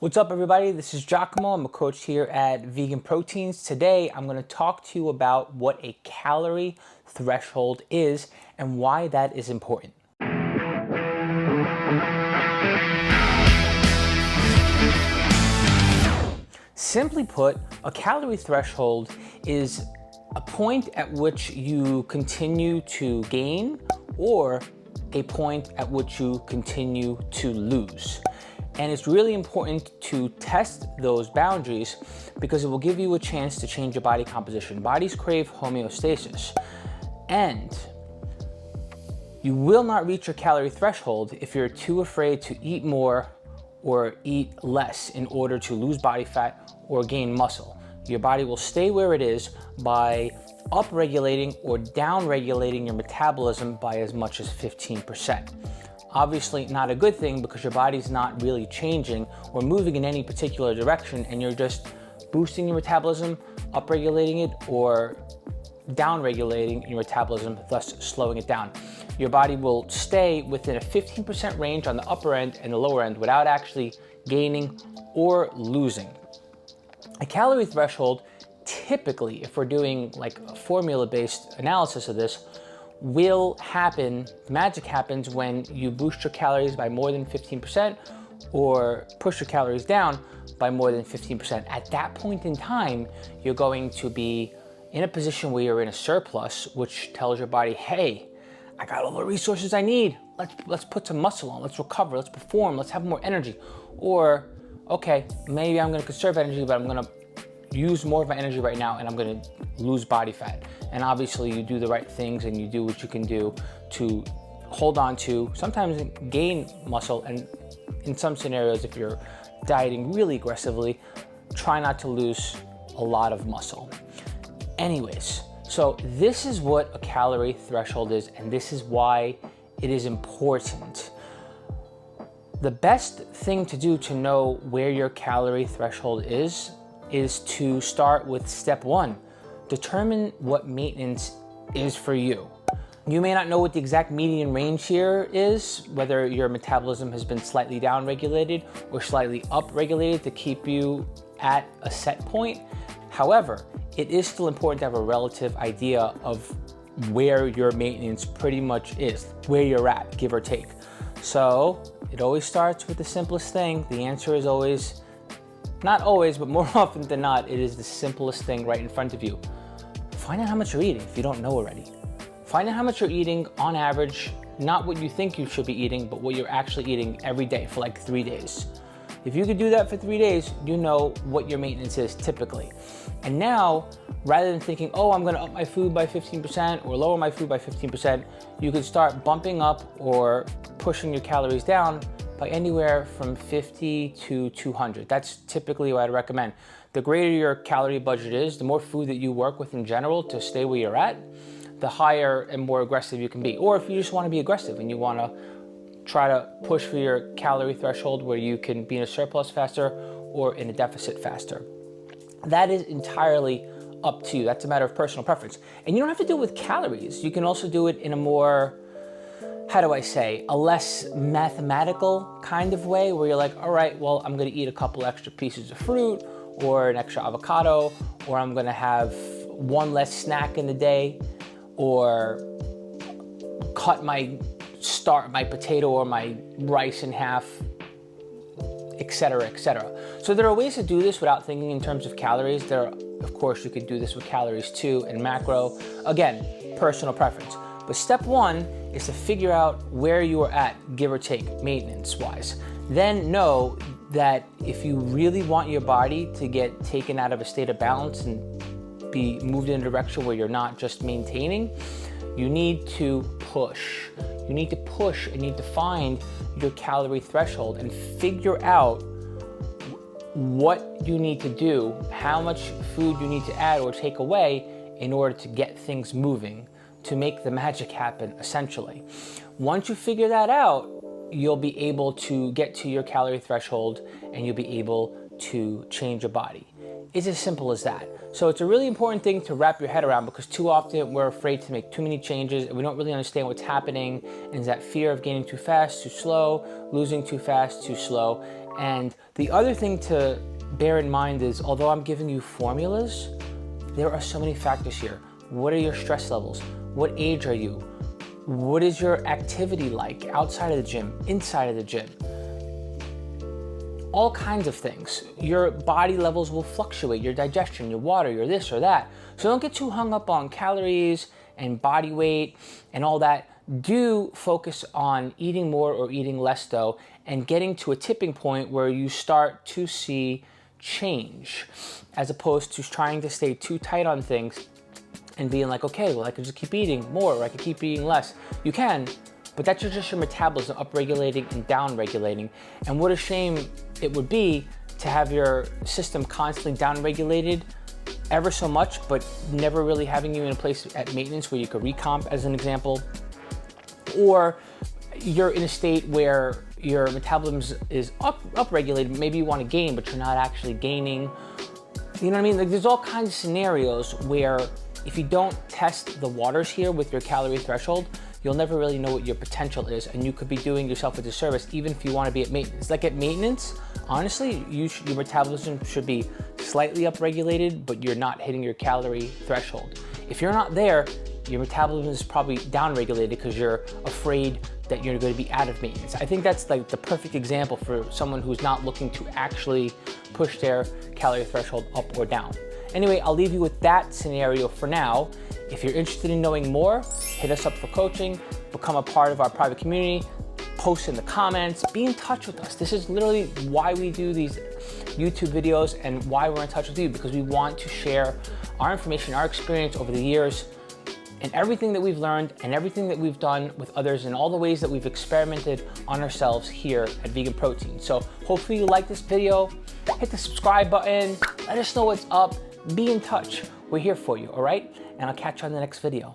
What's up, everybody? This is Giacomo. I'm a coach here at Vegan Proteins. Today, I'm going to talk to you about what a calorie threshold is and why that is important. Simply put, a calorie threshold is a point at which you continue to gain or a point at which you continue to lose. And it's really important to test those boundaries because it will give you a chance to change your body composition. Bodies crave homeostasis. And you will not reach your calorie threshold if you're too afraid to eat more or eat less in order to lose body fat or gain muscle. Your body will stay where it is by upregulating or downregulating your metabolism by as much as 15%. Obviously not a good thing because your body's not really changing or moving in any particular direction and you're just boosting your metabolism, upregulating it, or downregulating your metabolism, thus slowing it down. Your body will stay within a 15% range on the upper end and the lower end without actually gaining or losing. A calorie threshold, typically, if we're doing like a formula-based analysis of this, will happen, magic happens when you boost your calories by more than 15% or push your calories down by more than 15%. At that point in time, you're going to be in a position where you're in a surplus, which tells your body, hey, I got all the resources I need. Let's put some muscle on, let's recover, let's perform, let's have more energy. Or, okay, maybe I'm gonna conserve energy, but I'm gonna use more of my energy right now and I'm gonna lose body fat. And obviously you do the right things and you do what you can do to hold on to, sometimes gain muscle, and in some scenarios, if you're dieting really aggressively, try not to lose a lot of muscle. Anyways, so this is what a calorie threshold is, and this is why it is important. The best thing to do to know where your calorie threshold is to start with step one. Determine what maintenance is for you. You may not know what the exact median range here is, whether your metabolism has been slightly down-regulated or slightly up-regulated to keep you at a set point. However, it is still important to have a relative idea of where your maintenance pretty much is, where you're at, give or take. So it always starts with the simplest thing. The answer is always, not always, but more often than not, it is the simplest thing right in front of you. Find out how much you're eating if you don't know already. Find out how much you're eating on average, not what you think you should be eating, but what you're actually eating every day for like 3 days. If you could do that for 3 days, you know what your maintenance is typically. And now, rather than thinking, oh, I'm gonna up my food by 15% or lower my food by 15%, you could start bumping up or pushing your calories down by anywhere from 50 to 200. That's typically what I'd recommend. The greater your calorie budget is, the more food that you work with in general to stay where you're at, the higher and more aggressive you can be. Or if you just wanna be aggressive and you wanna try to push for your calorie threshold where you can be in a surplus faster or in a deficit faster. That is entirely up to you. That's a matter of personal preference. And you don't have to do it with calories. You can also do it in a more, how do I say, a less mathematical kind of way where you're like, all right, well, I'm gonna eat a couple extra pieces of fruit or an extra avocado, or I'm gonna have one less snack in the day, or cut my potato or my rice in half, etc., etc. So there are ways to do this without thinking in terms of calories. Of course, you could do this with calories too and macro. Again, personal preference. But step one is to figure out where you are at, give or take, maintenance-wise. Then know that if you really want your body to get taken out of a state of balance and be moved in a direction where you're not just maintaining, you need to push. You need to push and you need to find your calorie threshold and figure out what you need to do, how much food you need to add or take away in order to get things moving, to make the magic happen, essentially. Once you figure that out, you'll be able to get to your calorie threshold and you'll be able to change your body. It's as simple as that. So it's a really important thing to wrap your head around because too often we're afraid to make too many changes and we don't really understand what's happening, and it's that fear of gaining too fast, too slow, losing too fast, too slow. And The other thing to bear in mind is, although I'm giving you formulas, there are so many factors here. What are your stress levels? What age are you? What is your activity like outside of the gym, inside of the gym? All kinds of things. Your body levels will fluctuate, your digestion, your water, your this or that. So don't get too hung up on calories and body weight and all that. Do focus on eating more or eating less though, and getting to a tipping point where you start to see change, as opposed to trying to stay too tight on things and being like, okay, well, I can just keep eating more or I can keep eating less. You can, but that's just your metabolism upregulating and downregulating. And what a shame it would be to have your system constantly downregulated ever so much, but never really having you in a place at maintenance where you could recomp, as an example. Or you're in a state where your metabolism is upregulated. Maybe you want to gain, but you're not actually gaining. You know what I mean? Like, there's all kinds of scenarios where if you don't test the waters here with your calorie threshold, you'll never really know what your potential is, and you could be doing yourself a disservice even if you want to be at maintenance. Like at maintenance, honestly, your metabolism should be slightly upregulated, but you're not hitting your calorie threshold. If you're not there, your metabolism is probably downregulated because you're afraid that you're going to be out of maintenance. I think that's like the perfect example for someone who's not looking to actually push their calorie threshold up or down. Anyway, I'll leave you with that scenario for now. If you're interested in knowing more, hit us up for coaching, become a part of our private community, post in the comments, be in touch with us. This is literally why we do these YouTube videos and why we're in touch with you, because we want to share our information, our experience over the years, and everything that we've learned and everything that we've done with others and all the ways that we've experimented on ourselves here at Vegan Protein. So hopefully you like this video, hit the subscribe button, let us know what's up, be in touch. We're here for you, all right? And I'll catch you on the next video.